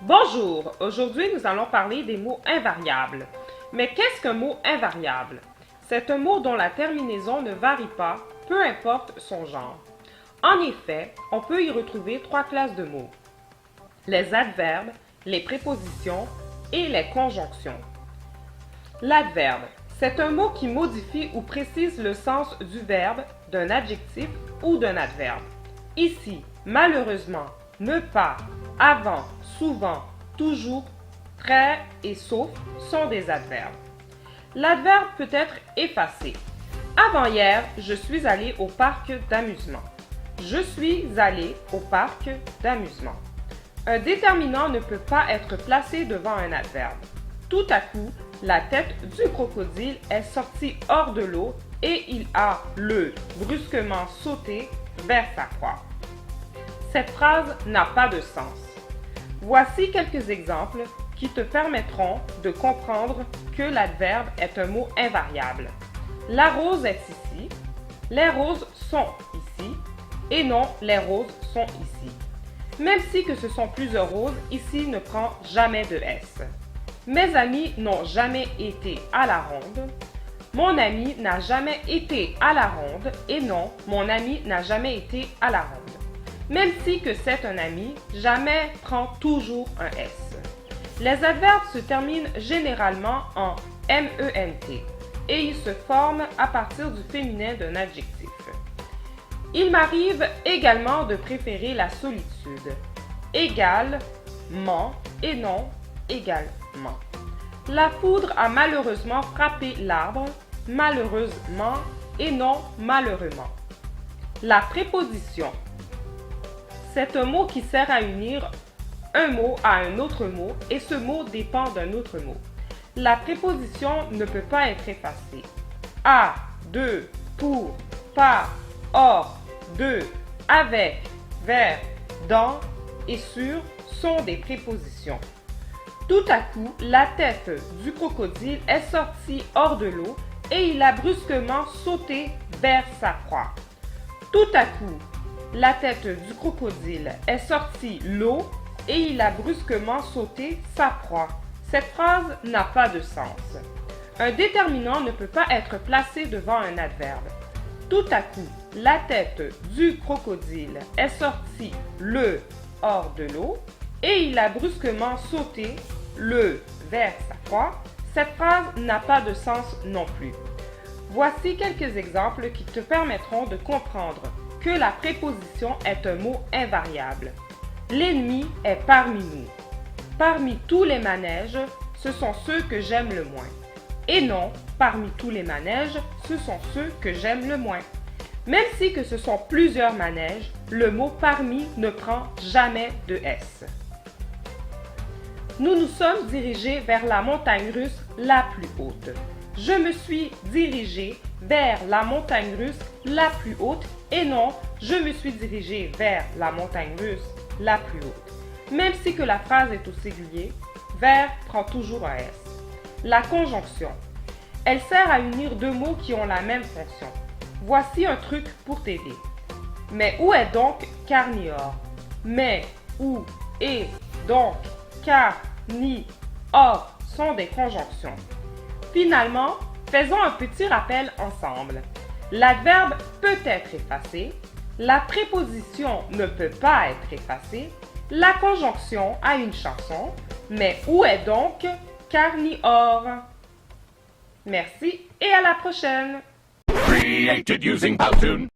Bonjour, aujourd'hui nous allons parler des mots invariables. Mais qu'est-ce qu'un mot invariable? C'est un mot dont la terminaison ne varie pas, peu importe son genre. En effet, on peut y retrouver trois classes de mots. Les adverbes, les prépositions et les conjonctions. L'adverbe, c'est un mot qui modifie ou précise le sens du verbe, d'un adjectif ou d'un adverbe. Ici, malheureusement, ne pas, avant, souvent, toujours, très et sauf sont des adverbes. L'adverbe peut être effacé. Avant-hier, je suis allé au parc d'amusement. Je suis allé au parc d'amusement. Un déterminant ne peut pas être placé devant un adverbe. Tout à coup, la tête du crocodile est sortie hors de l'eau et il a brusquement sauté vers sa proie. Cette phrase n'a pas de sens. Voici quelques exemples qui te permettront de comprendre que l'adverbe est un mot invariable. La rose est ici, les roses sont ici, et non, les roses sont ici. Même si que ce sont plusieurs roses, ici ne prend jamais de S. Mes amis n'ont jamais été à la ronde. Mon ami n'a jamais été à la ronde, et non, mon ami n'a jamais été à la ronde. Même si que c'est un ami, jamais prend toujours un S. Les adverbes se terminent généralement en MENT et ils se forment à partir du féminin d'un adjectif. Il m'arrive également de préférer la solitude. Également et non également. La foudre a malheureusement frappé l'arbre, malheureusement et non malheureusement. La préposition. C'est un mot qui sert à unir un mot à un autre mot et ce mot dépend d'un autre mot. La préposition ne peut pas être effacée. À, de, pour, par, hors, de, avec, vers, dans et sur sont des prépositions. Tout à coup, la tête du crocodile est sortie hors de l'eau et il a brusquement sauté vers sa proie. Tout à coup, la tête du crocodile est sortie l'eau et il a brusquement sauté sa proie. Cette phrase n'a pas de sens. Un déterminant ne peut pas être placé devant un adverbe. Tout à coup, la tête du crocodile est sortie hors de l'eau et il a brusquement sauté vers sa proie. Cette phrase n'a pas de sens non plus. Voici quelques exemples qui te permettront de comprendre que la préposition est un mot invariable. L'ennemi est parmi nous. Parmi tous les manèges, ce sont ceux que j'aime le moins. Et non, parmi tous les manèges, ce sont ceux que j'aime le moins. Même si que ce sont plusieurs manèges, le mot parmi ne prend jamais de S. Nous nous sommes dirigés vers la montagne russe la plus haute. Je me suis dirigé vers la montagne russe la plus haute et non, je me suis dirigé vers la montagne russe la plus haute. Même si que la phrase est au singulier, vers prend toujours un S. La conjonction. Elle sert à unir deux mots qui ont la même fonction. Voici un truc pour t'aider. Mais où est donc carnivore? Mais, où, et, donc, car, ni, or sont des conjonctions. Finalement, faisons un petit rappel ensemble. L'adverbe peut être effacé, la préposition ne peut pas être effacée, la conjonction a une chanson, mais où est donc carnivore? Merci et à la prochaine! Created using Powtoon.